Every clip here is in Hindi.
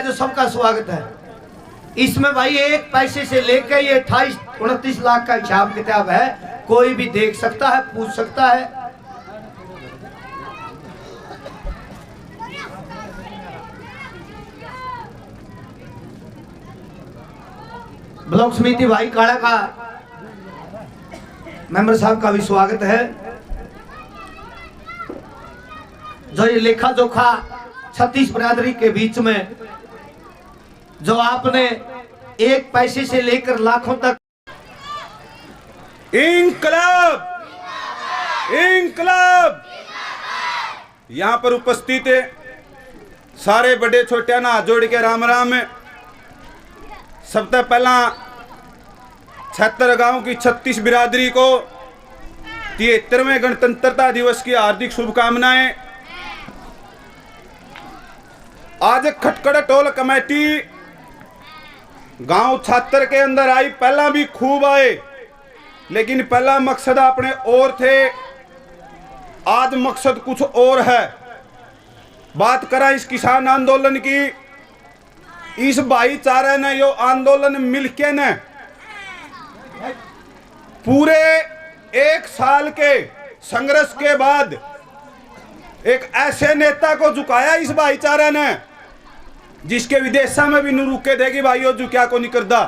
है जो सबका स्वागत है। इसमें भाई एक पैसे से लेकर ये 28-29 लाख का हिसाब किताब है। कोई भी देख सकता है, पूछ सकता है। ब्लॉक समिति भाई काड़ा का मेंबर साहब का भी स्वागत है। जो ये लेखा जोखा 36 बिरादरी के बीच में जो आपने एक पैसे से लेकर लाखों तक इंकलाब इंकलाब यहाँ पर उपस्थित है सारे बड़े छोटे ना जोड़ के राम राम। सबसे पहला 76 गांव की 36 बिरादरी को 73वें गणतंत्रता दिवस की हार्दिक शुभकामनाएं। आज खटकड़ टोल कमेटी गांव 76 के अंदर आई, पहला भी खूब आए, लेकिन पहला मकसद अपने और थे, आज मकसद कुछ और है। बात करा इस किसान आंदोलन की, इस भाईचारे ने यो आंदोलन मिलके ने पूरे 1 साल के संघर्ष के बाद एक ऐसे नेता को झुकाया इस भाईचारे ने जिसके विदेशा में भी नहीं रुके देगी भाइयों झुकिया को नहीं करता।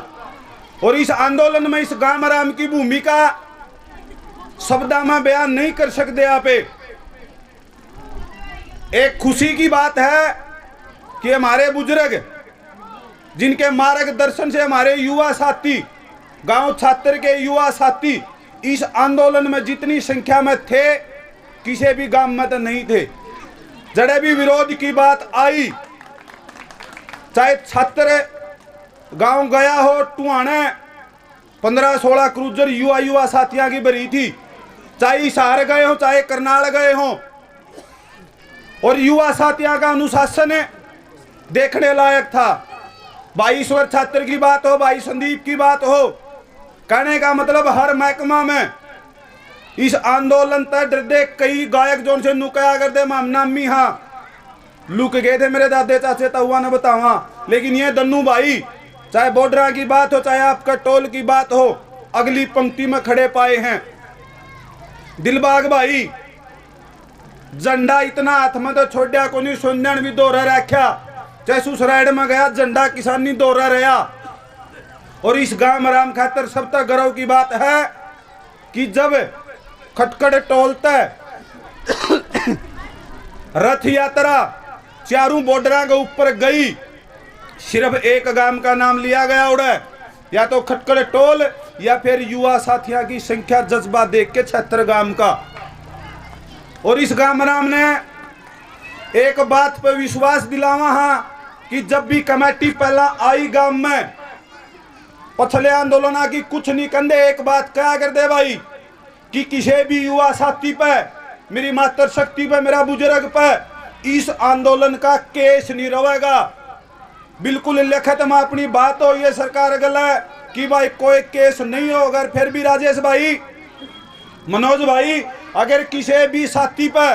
और इस आंदोलन में इस गांव राम की भूमिका शब्दा में बयान नहीं कर सकते आप। एक खुशी की बात है कि हमारे बुजुर्ग जिनके मार्गदर्शन से हमारे युवा साथी गांव 76 के युवा साथी इस आंदोलन में जितनी संख्या में थे किसी भी गांव में तो नहीं थे। जड़े भी विरोध की बात आई, चाहे 76 गांव गया हो, टुहाने 15-16 क्रूजर युवा साथियों की भरी थी, चाहे हिसार गए हो चाहे करनाल गए हो। और युवा साथियों का अनुशासन देखने लायक था। भाई ईश्वर छात्र की बात हो, भाई संदीप की बात हो, कहने का मतलब हर महकमा में इस आंदोलन तक डरदे कई गायक जो से नुकया कर दे नामी हाँ लुक गए थे मेरे दादे चाचे तहुआ ने बतावा। लेकिन ये दन्नू भाई चाहे बॉर्डरा की बात हो चाहे आपका टोल की बात हो, अगली पंक्ति में खड़े पाए हैं। दिलबाग भाई झंडा इतना हाथ में तो छोड़ा को नहीं, सुंदन भी दोहरा रखा, चाहे सुसराइड में गया झंडा किसानी दोहरा रहा। और इस गांव राम खातर सब तक गर्व की बात है कि जब खटकड़ टोल तक रथ यात्रा चारों बॉर्डर के ऊपर गई, सिर्फ एक गांव का नाम लिया गया उड़े, या तो खटकड़ टोल या फिर युवा साथियों की संख्या जज्बा देख के 76 गांव का। और इस गांव राम ने एक बात पर विश्वास दिलावा हाँ कि जब भी कमेटी पहला आई गांव में पछले आंदोलन की कुछ नहीं कंधे, एक बात क्या कर दे भाई कि किसी भी युवा साथी पे, मेरी मातृ शक्ति पे, मेरा बुजुर्ग पे इस आंदोलन का केस नहीं रहेगा। बिल्कुल लिखित में अपनी बात हो, ये सरकार गल है कि भाई कोई केस नहीं हो। अगर फिर भी राजेश भाई, मनोज भाई, अगर किसी भी साथी पे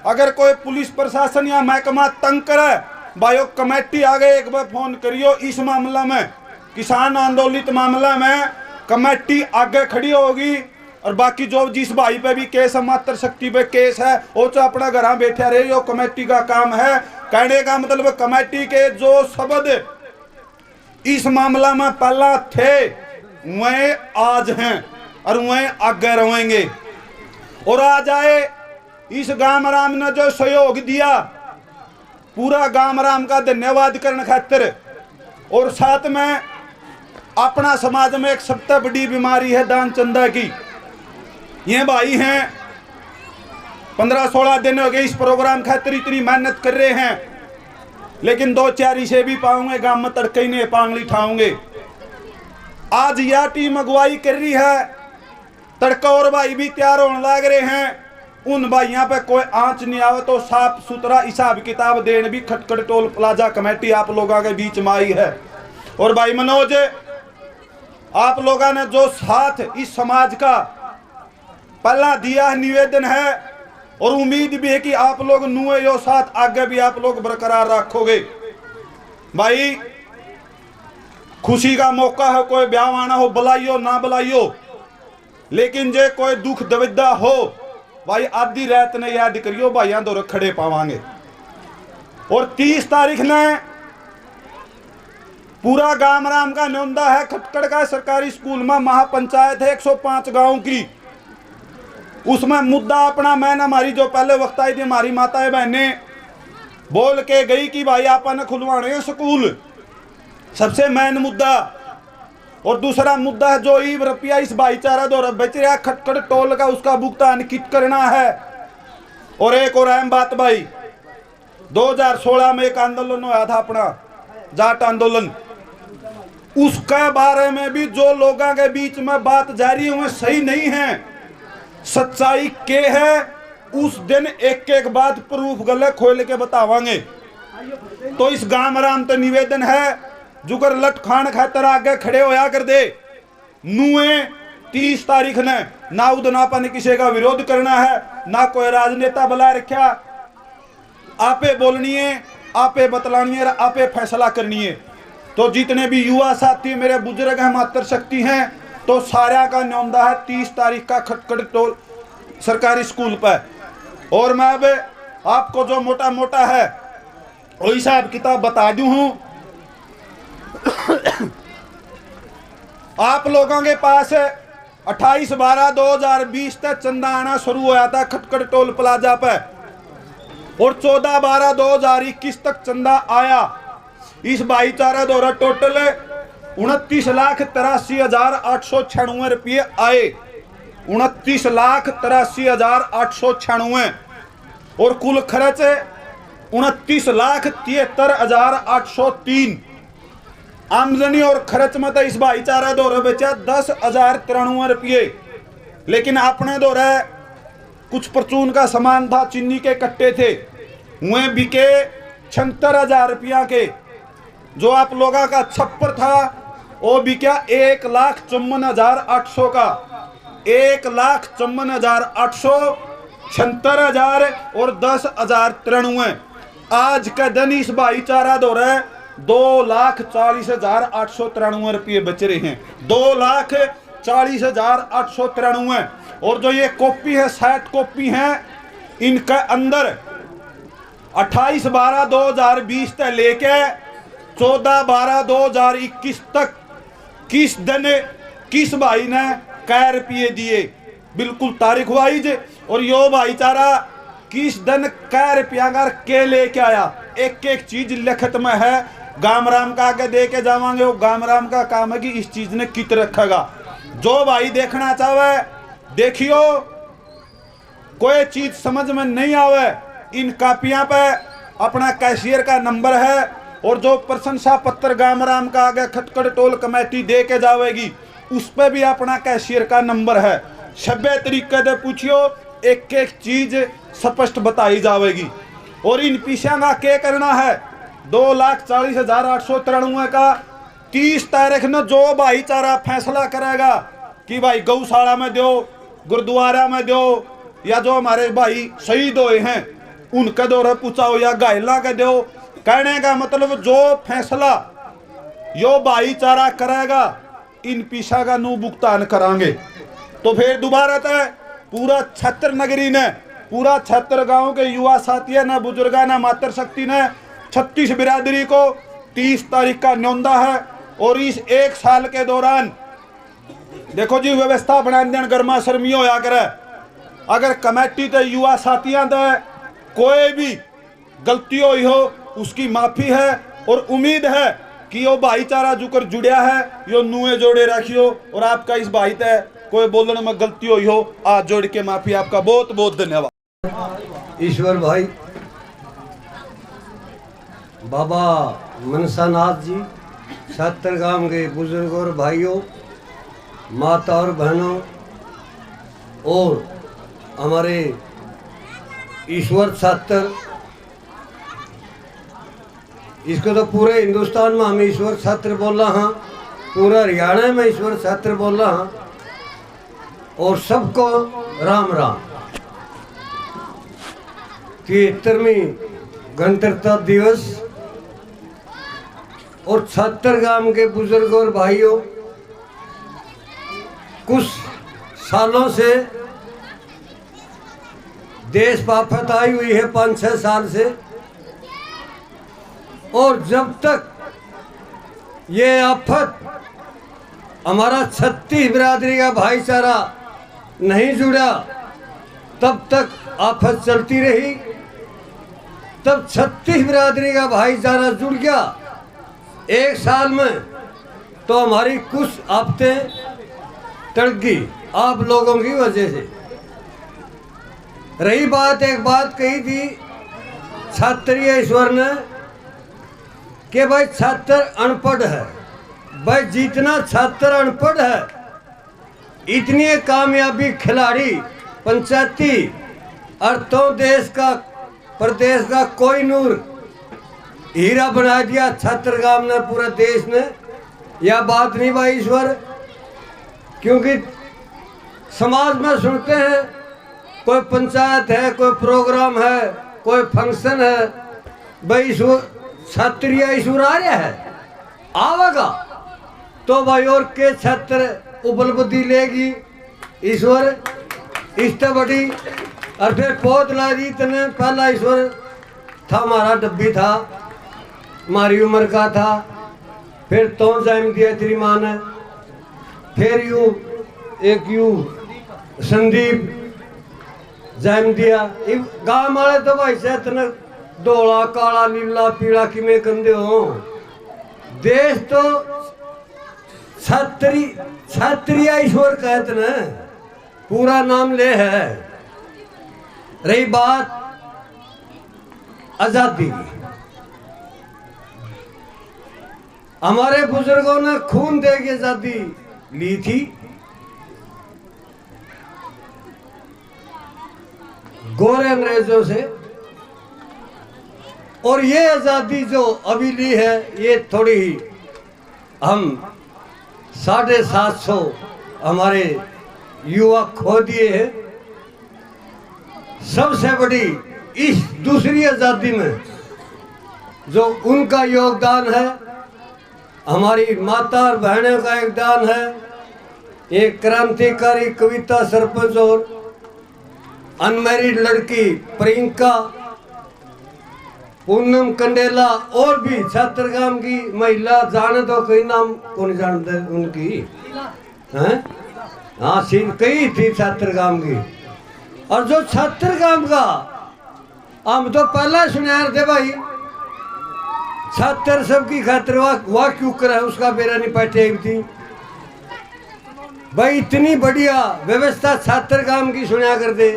अगर कोई पुलिस प्रशासन या महकमा तंग करे, भाई कमेटी आगे एक बार फोन करियो। इस मामला में किसान आंदोलित मामला में कमेटी आगे खड़ी होगी। और बाकी जो जिस भाई पे भी केस है, मातृ शक्ति पे केस है, वो तो अपना घर बैठा रहे, यो कमेटी का काम है। कहने का मतलब कमेटी के जो शब्द इस मामला में पहला थे वह आज हैं और वह आगे रहेंगे। और आज आए इस गांव राम ने जो सहयोग दिया, पूरा गांव राम का धन्यवाद करने खातिर। और साथ में अपना समाज में एक सबसे बड़ी बीमारी है दान चंदा की। ये भाई हैं 15-16 दिन हो गए इस प्रोग्राम खातिर इतनी मेहनत कर रहे हैं, लेकिन 2-4 इसे भी पाऊंगे गांव में तड़के ही नहीं पांगली ठाऊंगे। आज यह टीम अगुवाई कर रही है, तड़का और भाई भी तैयार होने लग रहे हैं। उन भाइयों पे कोई आंच नहीं आवे तो साफ सुथरा हिसाब किताब देने भी खटकड़ टोल प्लाजा कमेटी आप लोगों के बीच में आई है। और भाई मनोज, आप लोगों ने जो साथ इस समाज का पहला दिया है, निवेदन है और उम्मीद भी है कि आप लोग नुए यो साथ आगे भी आप लोग बरकरार रखोगे। भाई खुशी का मौका है, कोई ब्याह आना हो बुलाइयो ना बुलाइयो, लेकिन जे कोई दुख दविदा हो भाई आधी रात ने याद करियो भाइयों दो खड़े पावांगे। और 30 तारीख ने पूरा गांव राम का न्योंदा है खटकड़ का सरकारी स्कूल में महापंचायत है 105 गांव की। उसमें मुद्दा अपना मैंने हमारी जो पहले वक्त आई थी हमारी माताएं बहनें बोल के गई कि भाई आपने खुलवाने स्कूल, सबसे मेन मुद्दा। और दूसरा मुद्दा है जो ई रुपया इस भाईचारा द्वारा बच रहा खटकड़ टोल का उसका भुगतान कित करना है। और एक और अहम बात भाई, 2016 में एक आंदोलन हुआ था अपना जाट आंदोलन, उसके बारे में भी जो लोगों के बीच में बात जारी हुई सही नहीं है, सच्चाई के है उस दिन एक एक बात प्रूफ गले खोल के बतावांगे। तो इस गांव राम तो निवेदन है जुगर लट खान खातर आगे खड़े होया कर दे। नुए 30 तारीख ने ना उदनापा ने किसी का विरोध करना है, ना कोई राजनेता बुला रखा, आपे बोलनी है, आपे बतलानी है, आपे फैसला करनी है। तो जितने भी युवा साथी मेरे बुजुर्ग हैं मातर शक्ति हैं, तो सारा का न्योंदा है 30 तारीख का खटकड़ टोल सरकारी स्कूल पर। और मैं अब आपको जो मोटा मोटा है वो हिसाब किताब बता दूं हूं। आप लोगों के पास 28/12/2020 तक चंदा आना शुरू हुआ था खटकड़ टोल प्लाजा पर, और 14/12/2021 तक चंदा आया। इस भाईचारा द्वारा टोटल 29,83,896 रुपये आए, 29,83,896। और कुल खर्च 29,73,803। आमदनी और खर्च में तो इस भाईचारा द्वारा बचा 10,093 रुपये। लेकिन अपने द्वारा कुछ परचून का सामान था, चीनी के कट्टे थे, वह बिके 76,000 रुपया के। जो आप लोगों का छप्पर था वो बिका 1,54,800 का, 1,54,800, 76,000 और 10,093। आज का दिन इस भाईचारा द्वारा 2,40,893 रुपये बच रहे हैं, 2,40,893। और जो ये कॉपी है 60 कॉपी है, इनके अंदर 28/12/2020 तक लेके 14/12/2021 तक किस दिन किस भाई ने कै रुपये दिए, बिल्कुल तारीख वाइज। और यो भाईचारा किस दिन कै रुपया का के लेके आया, एक एक चीज लिखत में है। गाम राम का आगे दे के जावांगे, वो गाम राम का काम है कि इस चीज ने कित रखेगा। जो भाई देखना चाहे देखियो, कोई चीज समझ में नहीं आवे इन कापियां पे अपना कैशियर का नंबर है, और जो प्रशंसा पत्र गाम राम का आगे खटकड़ टोल कमेटी दे के जावेगी उस पे भी अपना कैशियर का नंबर है। सभ्य तरीके से पूछियो, एक एक चीज स्पष्ट बताई जावेगी। और इन पीछे का क्या करना है, 2,40,893 का 30 तारीख ने जो भाईचारा फैसला करेगा कि भाई गौशाला में दो, गुरुद्वारा में दो, या जो हमारे भाई शहीद हुए हैं उनके द्वारा पूछाओ, या घायला के दो, कहने का मतलब जो फैसला यो भाईचारा करेगा इन पीछा का नु भुगतान करांगे। तो फिर दोबारा तय पूरा छत्र नगरी ने, पूरा छत्र गांव के युवा साथियों ने, बुजुर्गा ने, मातर शक्ति ने 36 बिरादरी को 30 तारीख का न्योंदा है। और इस एक साल के दौरान देखो जी व्यवस्था बना देन गर्मा शर्मी होया करे। अगर कमेटी ते युवा साथियों ते कोई भी गलती हुई हो उसकी माफी है, और उम्मीद है कि यो भाईचारा जुकर जुड़िया है यो नुए जोड़े रखियो। और आपका इस भाई ते कोई बोलने में गलती हुई हो, आज जोड़ के माफी। आपका बहुत बहुत धन्यवाद। ईश्वर भाई, बाबा मनसानाथ जी, छात्र गांव के बुजुर्ग और भाइयों, माता और बहनों, और हमारे ईश्वर छात्र, इसको तो पूरे हिंदुस्तान में हम ईश्वर छात्र बोल रहा हाँ, पूरा हरियाणा में ईश्वर छात्र बोल रहा हाँ। और सबको राम राम। 73वीं गणतंत्रता दिवस और 76 गांव के बुजुर्ग और भाइयों, कुछ सालों से देश पर आफत आई हुई है, 5-6 साल से, और जब तक ये आफत हमारा 36 बिरादरी का भाईचारा नहीं जुड़ा तब तक आफत चलती रही। तब 36 बिरादरी का भाईचारा जुड़ गया एक साल में, तो हमारी कुछ आफतें टल गई आप लोगों की वजह से। रही बात, एक बात कही थी छात्रीय ईश्वर ने कि भाई छात्र अनपढ़ है। भाई जितना छात्र अनपढ़ है इतनी कामयाबी खिलाड़ी पंचायती और तो देश का प्रदेश का कोई नूर हीरा बना दिया छात्रगाम ने, पूरा देश ने। यह बात नहीं भाई ईश्वर, क्योंकि समाज में सुनते हैं कोई पंचायत है, कोई प्रोग्राम है, कोई फंक्शन है, भाई छात्रीय ईश्वर आ रहा है, आवेगा तो भाई और के छात्र उपलब्धि लेगी ईश्वर इष्ट बड़ी। और फिर पौध ला दी तने, पहला ईश्वर था हमारा डब्बी था, हमारी उम्र का था, फिर तो जन्म दिया तेरी माँ ने, फिर यू एक यू संदीप जन्म दिया। गाँव वाले तो भाई से तने धोला काला नीला पीला किमें कंदे हो। देश तो छात्रीय ईश्वर कहते न, पूरा नाम ले है। रही बात आजादी की, हमारे बुजुर्गों ने खून दे के आजादी ली थी। गोरे अंग्रेजों से, और ये आजादी जो अभी ली है ये थोड़ी ही हम 750 हमारे युवा खो दिए हैं। सबसे बड़ी इस दूसरी आजादी में जो उनका योगदान है, हमारी माता और बहनों का योगदान है। एक क्रांतिकारी कविता सरपंच और अनमैरिड लड़की प्रियंका, पूनम कंडेला और भी छात्रगाम की महिला, जाने तो कई नाम कौन जानते उनकी हैं? हाँ सीन कई थी छात्रगाम की। और जो छात्रगाम का हम तो पहला सुनार थे भाई, छात्र सबकी खातिर वाह क्यों करे, उसका बेरा नहीं बैठे थी भाई। इतनी बढ़िया व्यवस्था छात्रगाम की सुना कर दे।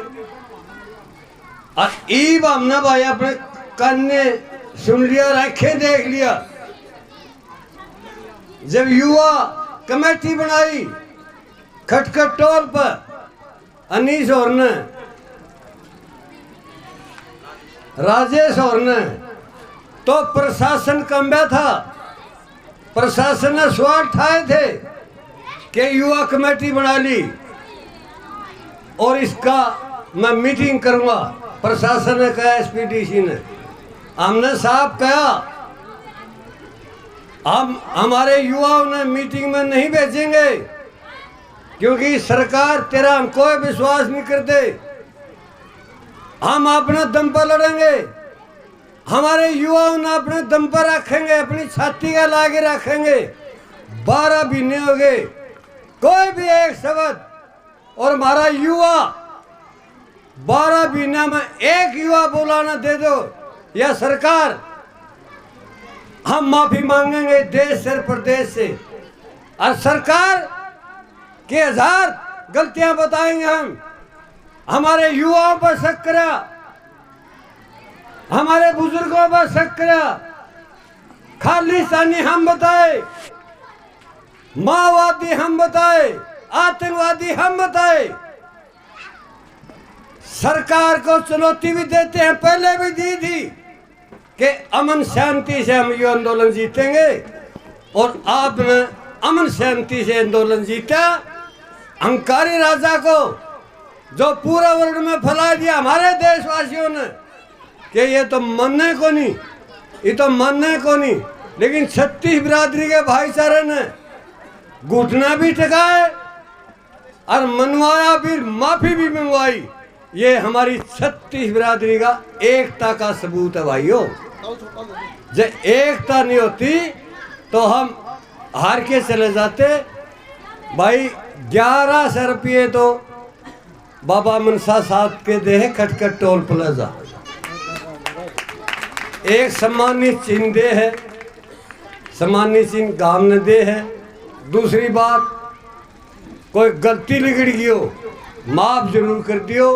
और ईब हमने भाई अपने कान ने सुन लिया, आंखें देख लिया। जब युवा कमेटी बनाई खटखट टोल पर अनीस और ने, राजेश और ने, तो प्रशासन कंबा था। प्रशासन ने सवाल उठाए थे कि युवा कमेटी बना ली और इसका मैं मीटिंग करूंगा। प्रशासन ने कहा, एसपीडीसी ने, हमने साफ कहा हम हमारे युवाओं ने मीटिंग में नहीं भेजेंगे, क्योंकि सरकार तेरा हम कोई विश्वास नहीं करते। हम अपने दम पर लड़ेंगे, हमारे युवाओं ने अपने दम पर रखेंगे, अपनी छाती का लागे रखेंगे। 12 महीने हो गए, कोई भी एक शब्द, और हमारा युवा 12 महीने में एक युवा बोलाना दे दो या सरकार, हम माफी मांगेंगे देश से प्रदेश से। और सरकार के 1000 गलतियां बताएंगे हम। हमारे युवाओं पर शक करा, हमारे बुजुर्गों पर शक करा, खालिस्तानी हम बताए, माओवादी हम बताए, आतंकवादी हम बताए। सरकार को चुनौती भी देते हैं, पहले भी दी थी कि अमन शांति से हम ये आंदोलन जीतेंगे, और आपने अमन शांति से आंदोलन जीता। अहंकारी राजा को जो पूरा वर्ल्ड में फैला दिया हमारे देशवासियों ने कि ये तो मानने को नहीं, ये तो मानने को नहीं। लेकिन 36 बिरादरी के भाईचारे ने घुटना भी टिकाए और मनवाया भी, माफी भी मंगवाई। ये हमारी 36 बिरादरी का एकता का सबूत है भाइयों। जब एकता नहीं होती तो हम हार के चले जाते। भाई 1100 रुपये तो बाबा मनसा साहब के दे है खटखट टोल प्लाजा, एक सम्मानित चिन्ह दे है, सम्मानित चिन्ह गांव ने दे है। दूसरी बात, कोई गलती बिगड़ गई हो माफ जरूर कर दियो।